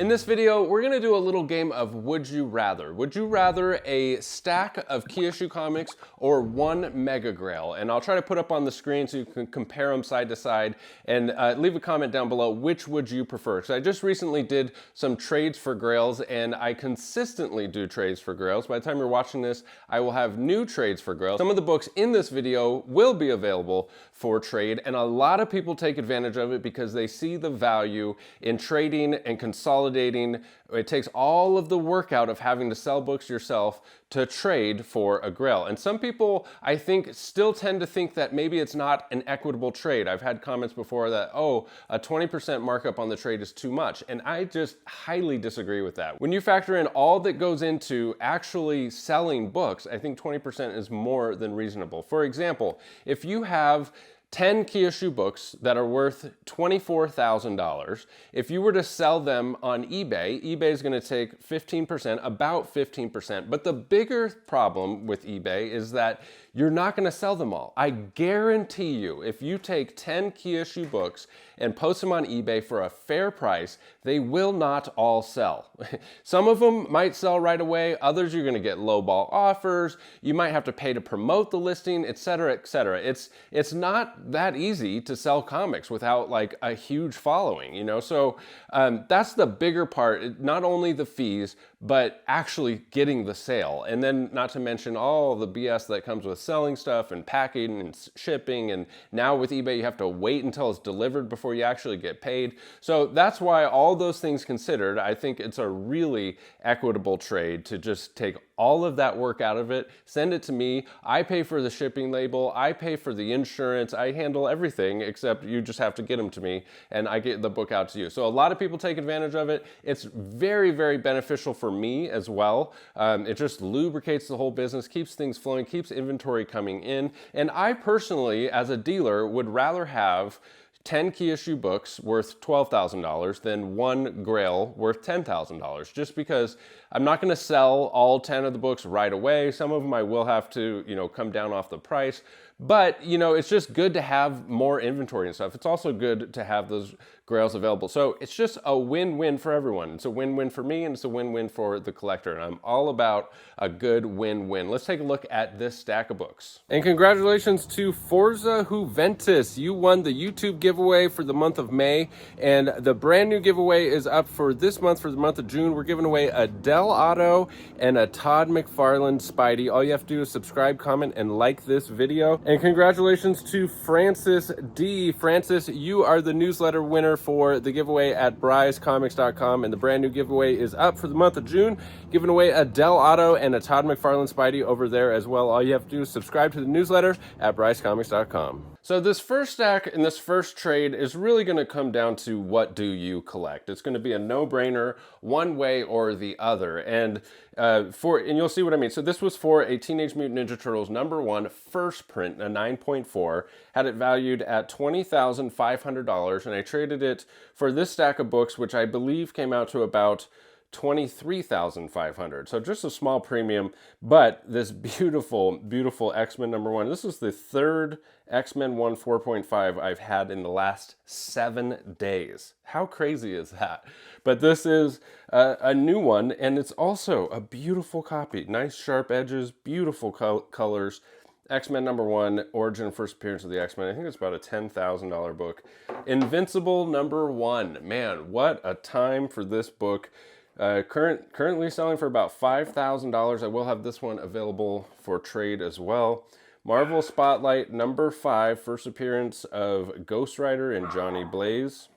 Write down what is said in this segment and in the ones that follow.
In this video, we're gonna do a little game of Would You Rather. Would you rather a stack of key issue comics or one mega grail? And I'll try to put up on the screen so you can compare them side to side, and leave a comment down below, which would you prefer? So I just recently did some trades for grails, and I consistently do trades for grails. By the time you're watching this, I will have new trades for grails. Some of the books in this video will be available for trade, and a lot of people take advantage of it because they see the value in trading and consolidating. It takes all of the work out of having to sell books yourself to trade for a grail. And some people, I think, still tend to think that maybe it's not an equitable trade. I've had comments before that, oh, a 20% markup on the trade is too much. And I just highly disagree with that. When you factor in all that goes into actually selling books, I think 20% is more than reasonable. For example, if you have 10 key issue books that are worth $24,000. If you were to sell them on eBay, eBay is going to take 15%, about 15%. But the bigger problem with eBay is that you're not going to sell them all. I guarantee you, if you take 10 key issue books and post them on eBay for a fair price, they will not all sell. Some of them might sell right away. Others you're going to get lowball offers. You might have to pay to promote the listing, etc., etc. It's not that easy to sell comics without like a huge following, you know? So that's the bigger part, not only the fees, but actually getting the sale. And then not to mention all the BS that comes with selling stuff and packing and shipping. And now with eBay, you have to wait until it's delivered before you actually get paid. So that's why all those things considered, I think it's a really equitable trade to just take all of that work out of it, send it to me. I pay for the shipping label, I pay for the insurance, I handle everything except you just have to get them to me and I get the book out to you. So a lot of people take advantage of it. It's very, very beneficial for me as well. It just lubricates the whole business, keeps things flowing, keeps inventory coming in. And I personally, as a dealer, would rather have 10 key issue books worth $12,000 than one grail worth $10,000, just because I'm not going to sell all 10 of the books right away. Some of them I will have to, you know, come down off the price. But, you know, it's just good to have more inventory and stuff. It's also good to have those grails available. So it's just a win-win for everyone. It's a win-win for me and it's a win-win for the collector. And I'm all about a good win-win. Let's take a look at this stack of books. And congratulations to Forza Juventus. You won the YouTube giveaway for the month of May. And the brand new giveaway is up for this month, for the month of June. We're giving away a Del Otto and a Todd McFarlane Spidey. All you have to do is subscribe, comment, and like this video. And congratulations to Francis D. Francis, you are the newsletter winner for the giveaway at BryceComics.com, and the brand new giveaway is up for the month of June, giving away a Del Otto and a Todd McFarlane Spidey over there as well. All you have to do is subscribe to the newsletter at BryceComics.com. So this first stack and this first trade is really going to come down to what do you collect. It's going to be a no-brainer one way or the other. And you'll see what I mean. So this was for a Teenage Mutant Ninja Turtles #1 first print, a 9.4, had it valued at $20,500, and I traded it for this stack of books, which I believe came out to about $23,500. So just a small premium, but this beautiful, beautiful X-Men #1. This is the third X-Men 1 4.5 I've had in the last 7 days. How crazy is that? But this is a new one, and it's also a beautiful copy. Nice sharp edges, beautiful colors. X-Men #1, Origin First Appearance of the X-Men. I think it's about a $10,000 book. Invincible #1. Man, what a time for this book. Currently selling for about $5,000. I will have this one available for trade as well. Marvel Spotlight #5, first appearance of Ghost Rider and Johnny Blaze.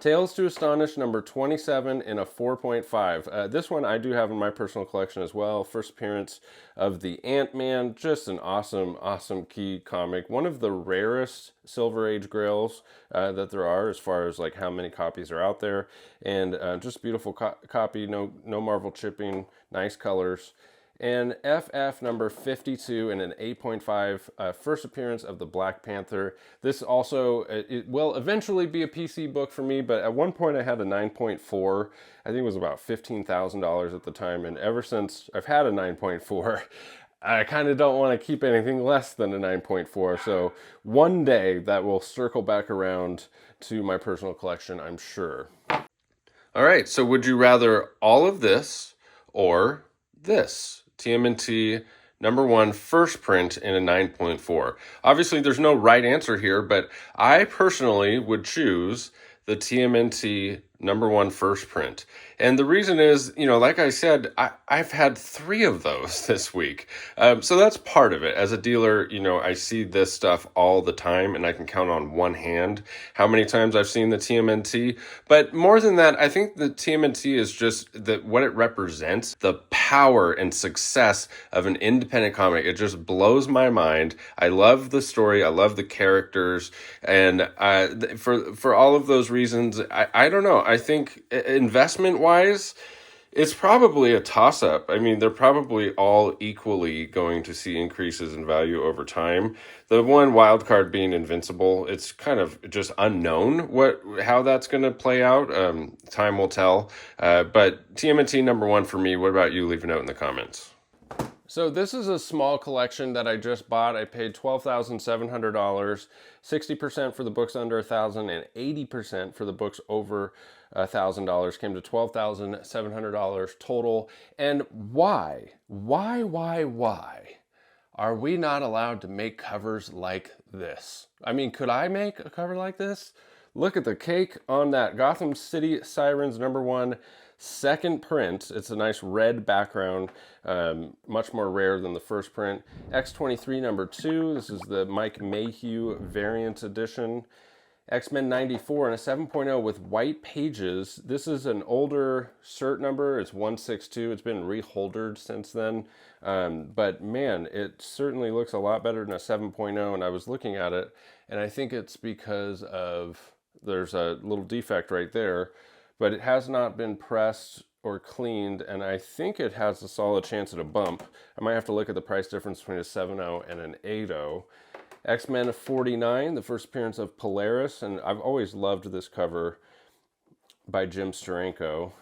Tales to Astonish #27 in a 4.5. This one I do have in my personal collection as well. First appearance of the Ant-Man. Just an awesome, awesome key comic. One of the rarest Silver Age grails that there are, as far as like how many copies are out there. And just beautiful copy, no Marvel chipping, nice colors. And FF #52 in an 8.5, first appearance of the Black Panther. This also, it will eventually be a PC book for me, but at one point I had a 9.4. I think it was about $15,000 at the time, and ever since I've had a 9.4, I kind of don't want to keep anything less than a 9.4, so one day that will circle back around to my personal collection, I'm sure. All right, so would you rather all of this or this? TMNT #1 first print in a 9.4. Obviously, there's no right answer here, but I personally would choose the TMNT #1 first print. And the reason is, like I said, I've had 3 of those this week. So that's part of it. As a dealer, I see this stuff all the time, and I can count on one hand how many times I've seen the TMNT. But more than that, I think the TMNT is just what it represents, the power and success of an independent comic. It just blows my mind. I love the story. I love the characters. And for all of those reasons, I don't know. I think investment-wise, it's probably a toss-up. I mean, they're probably all equally going to see increases in value over time. The one wild card being Invincible, it's kind of just unknown how that's going to play out. Time will tell. But TMNT #1 for me. What about you? Leave a note in the comments. So this is a small collection that I just bought. I paid $12,700, 60% for the books under $1,000 and 80% for the books over $1,000. Came to $12,700 total. And why are we not allowed to make covers like this? I mean, could I make a cover like this? Look at the cake on that Gotham City Sirens #1 second print. It's a nice red background, much more rare than the first print. X-23 #2. This is the Mike Mayhew variant edition. X-Men '94 and a 7.0 with white pages. This is an older cert number. It's 162. It's been reholdered since then. But man, it certainly looks a lot better than a 7.0. And I was looking at it, and I think it's because there's a little defect right there, but it has not been pressed or cleaned, and I think it has a solid chance at a bump. I might have to look at the price difference between a 7.0 and an 8.0. X-Men '49, the first appearance of Polaris, and I've always loved this cover by Jim Steranko.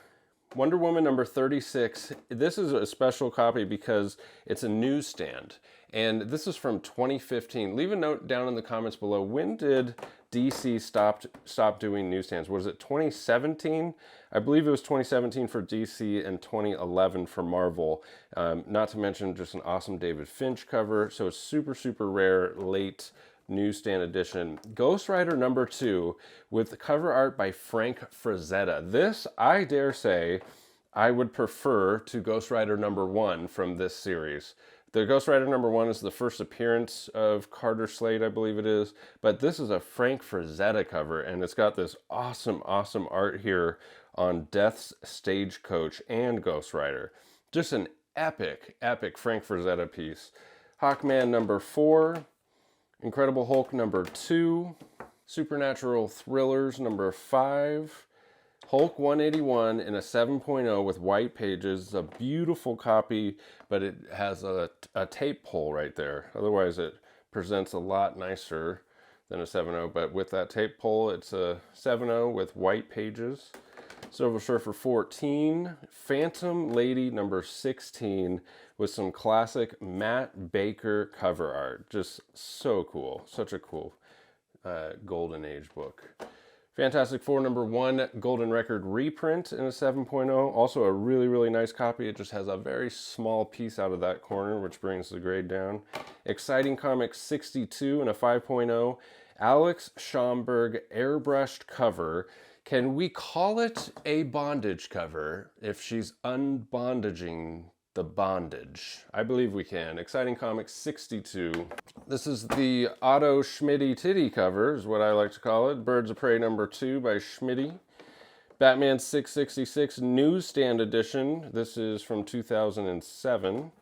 Wonder Woman #36. This is a special copy because it's a newsstand, and this is from 2015. Leave a note down in the comments below. When did DC stop doing newsstands? Was it 2017? I believe it was 2017 for DC and 2011 for Marvel. Not to mention just an awesome David Finch cover. So it's super, super rare, late newsstand edition. Ghost Rider #2 with cover art by Frank Frazetta. This, I dare say, I would prefer to Ghost Rider #1 from this series. The Ghost Rider #1 is the first appearance of Carter Slade, I believe it is. But this is a Frank Frazetta cover, and it's got this awesome, awesome art here on Death's Stagecoach and Ghost Rider. Just an epic, epic Frank Frazetta piece. Hawkman #4. Incredible Hulk #2. Supernatural Thrillers #5. Hulk 181 in a 7.0 with white pages. It's a beautiful copy, but it has a tape pull right there. Otherwise, it presents a lot nicer than a 7.0, but with that tape pull, it's a 7.0 with white pages. Silver Surfer 14. Phantom Lady #16 with some classic Matt Baker cover art. Just so cool. Such a cool Golden Age book. Fantastic Four #1 Golden Record reprint in a 7.0. Also a really, really nice copy. It just has a very small piece out of that corner, which brings the grade down. Exciting Comics 62 in a 5.0. Alex Schomburg airbrushed cover. Can we call it a bondage cover if she's unbondaging the bondage? I believe we can. Exciting Comics 62. This is the Otto Schmitty Titty cover, is what I like to call it. Birds of Prey #2 by Schmitty. Batman 666 Newsstand Edition. This is from 2007.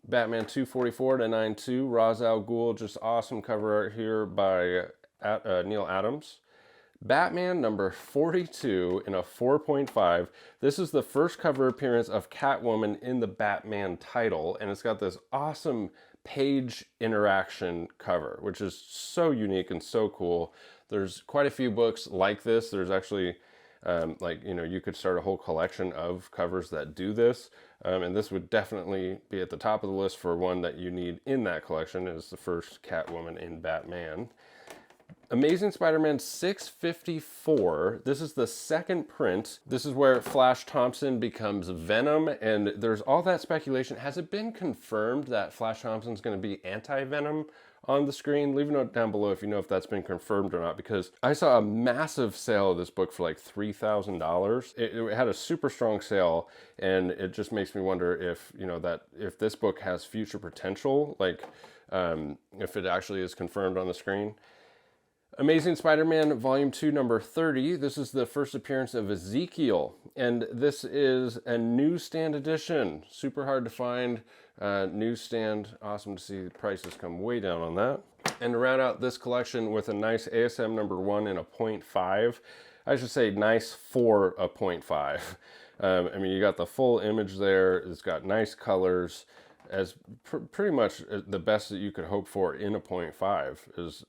Batman 244 to 92. Ra's al Ghul, just awesome cover art here by Neil Adams. Batman #42 in a 4.5. This is the first cover appearance of Catwoman in the Batman title, and it's got this awesome page interaction cover, which is so unique and so cool. There's quite a few books like this. There's actually, you could start a whole collection of covers that do this, and this would definitely be at the top of the list for one that you need in that collection. Is the first Catwoman in Batman. Amazing Spider-Man 654. This is the second print. This is where Flash Thompson becomes Venom, and there's all that speculation. Has it been confirmed that Flash Thompson's going to be anti-Venom on the screen? Leave a note down below if you know if that's been confirmed or not, because I saw a massive sale of this book for like $3,000. It had a super strong sale, and it just makes me wonder if, you know, that if this book has future potential, like if it actually is confirmed on the screen. Amazing Spider-Man Volume 2, number 30. This is the first appearance of Ezekiel, and this is a newsstand edition. Super hard to find. Newsstand, awesome to see the prices come way down on that. And to round out this collection with a nice ASM number 1 and a 0.5. I should say nice for a 0.5. I mean, you got the full image there. It's got nice colors. As pretty much the best that you could hope for in a 0.5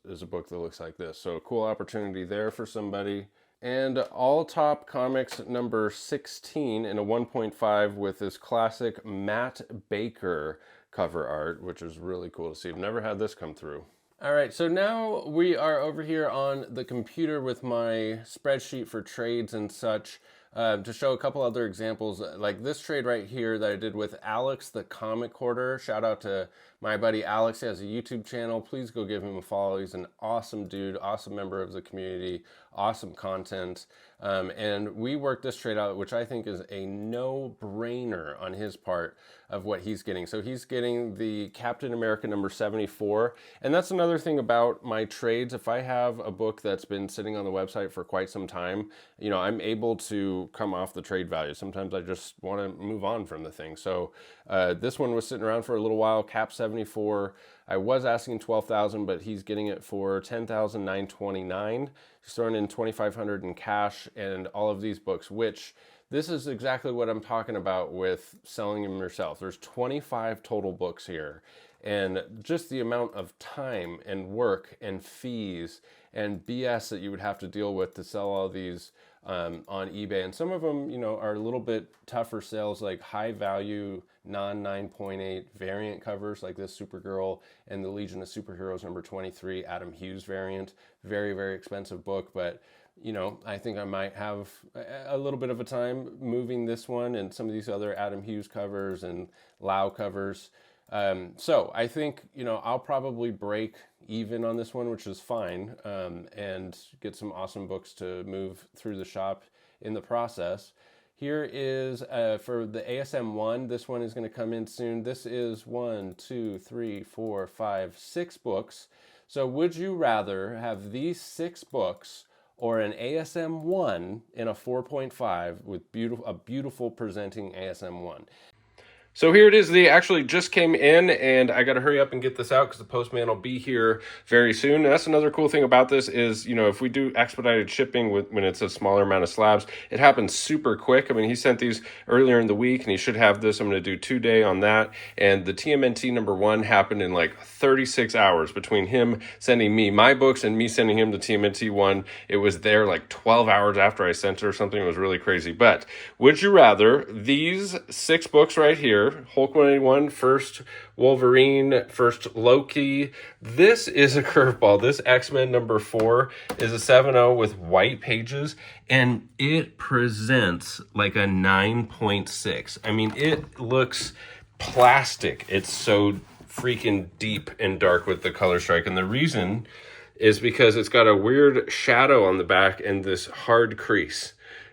is a book that looks like this. So a cool opportunity there for somebody. And All Top Comics number 16 in a 1.5 with this classic Matt Baker cover art, which is really cool to see. I've never had this come through. All right, so now we are over here on the computer with my spreadsheet for trades and such. To show a couple other examples, like this trade right here that I did with Alex, the comic hoarder. Shout out to my buddy Alex. He has a YouTube channel. Please go give him a follow. He's an awesome dude, awesome member of the community, awesome content. And we worked this trade out, which I think is a no-brainer on his part of what he's getting. So he's getting the Captain America number 74. And that's another thing about my trades. If I have a book that's been sitting on the website for quite some time, you know, I'm able to come off the trade value. Sometimes I just want to move on from the thing. So this one was sitting around for a little while, Cap 74. I was asking $12,000, but he's getting it for $10,929. He's throwing in $2,500 in cash and all of these books, which this is exactly what I'm talking about with selling them yourself. There's 25 total books here, and just the amount of time and work and fees and BS that you would have to deal with to sell all these on eBay. And some of them, you know, are a little bit tougher sales, like high value, non-9.8 variant covers like this Supergirl and the Legion of Superheroes number 23 Adam Hughes variant. Very, very expensive book, but you know, I think I might have a little bit of a time moving this one and some of these other Adam Hughes covers and Lau covers. So I think, you know, I'll probably break even on this one, which is fine, and get some awesome books to move through the shop in the process. Here is for the ASM 1. This one is going to come in soon. This is 1, 2, 3, 4, 5, 6 books. So would you rather have these 6 books or an ASM 1 in a 4.5 with a beautiful presenting ASM 1? So here it is. They actually just came in, and I got to hurry up and get this out because the postman will be here very soon. And that's another cool thing about this is, you know, if we do expedited shipping when it's a smaller amount of slabs, it happens super quick. I mean, he sent these earlier in the week, and he should have this. I'm going to do 2-day on that. And the TMNT number 1 happened in like 36 hours between him sending me my books and me sending him the TMNT 1. It was there like 12 hours after I sent it or something. It was really crazy. But would you rather these 6 books right here, Hulk 181, first Wolverine, first Loki. This is a curveball. This X-Men number 4 is a 7.0 with white pages, and it presents like a 9.6. I mean, it looks plastic. It's so freaking deep and dark with the color strike, and the reason is because it's got a weird shadow on the back and this hard crease.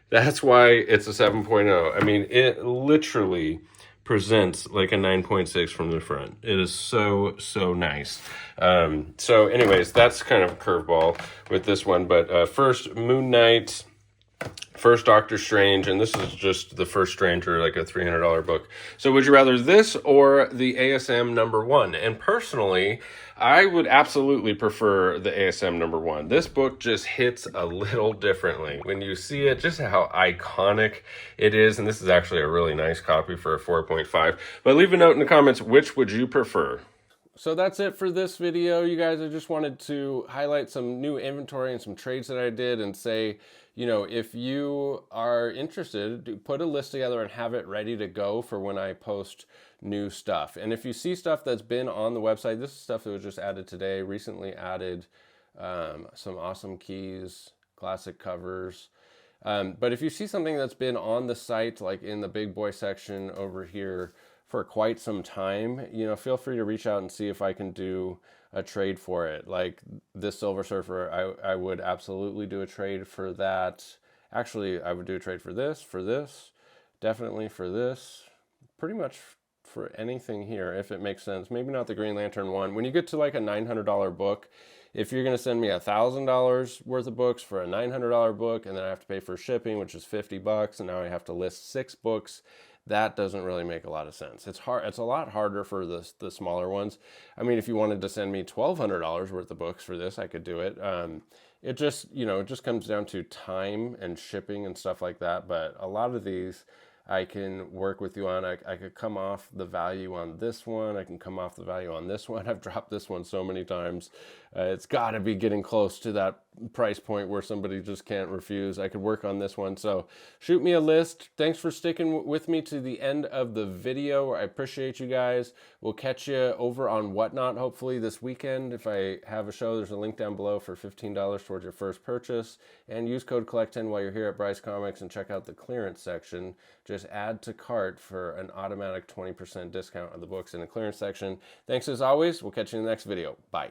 That's why it's a 7.0. I mean, it literally presents like a 9.6 from the front. It is so, so nice. So anyways, that's kind of a curveball with this one. But first Moon Knight, first Doctor Strange, and this is just the first Stranger, like a $300 book. So would you rather this or the ASM number 1? And personally, I would absolutely prefer the ASM number 1. This book just hits a little differently. When you see it, just how iconic it is, and this is actually a really nice copy for a 4.5. But leave a note in the comments, which would you prefer? So that's it for this video, you guys. I just wanted to highlight some new inventory and some trades that I did and say, you know, if you are interested, put a list together and have it ready to go for when I post new stuff. And if you see stuff that's been on the website, this is stuff that was just added today, recently added some awesome keys, classic covers. But if you see something that's been on the site, like in the big boy section over here for quite some time, you know, feel free to reach out and see if I can do a trade for it. Like this Silver Surfer, I would absolutely do a trade for that. Actually, I would do a trade for this, definitely for this, pretty much for anything here, if it makes sense. Maybe not the Green Lantern one. When you get to like a $900 book, if you're going to send me $1,000 worth of books for a $900 book, and then I have to pay for shipping, which is $50, and now I have to list 6 books, that doesn't really make a lot of sense. It's hard. It's a lot harder for the smaller ones. I mean, if you wanted to send me $1,200 worth of books for this, I could do it. It just, you know, it just comes down to time and shipping and stuff like that. But a lot of these I can work with you on. I could come off the value on this one. I can come off the value on this one. I've dropped this one so many times. It's got to be getting close to that price point where somebody just can't refuse. I could work on this one. So shoot me a list. Thanks for sticking with me to the end of the video. I appreciate you guys. We'll catch you over on Whatnot hopefully this weekend. If I have a show, there's a link down below for $15 towards your first purchase. And use code COLLECT10 while you're here at Bryce Comics and check out the clearance section. Just add to cart for an automatic 20% discount on the books in the clearance section. Thanks as always. We'll catch you in the next video. Bye.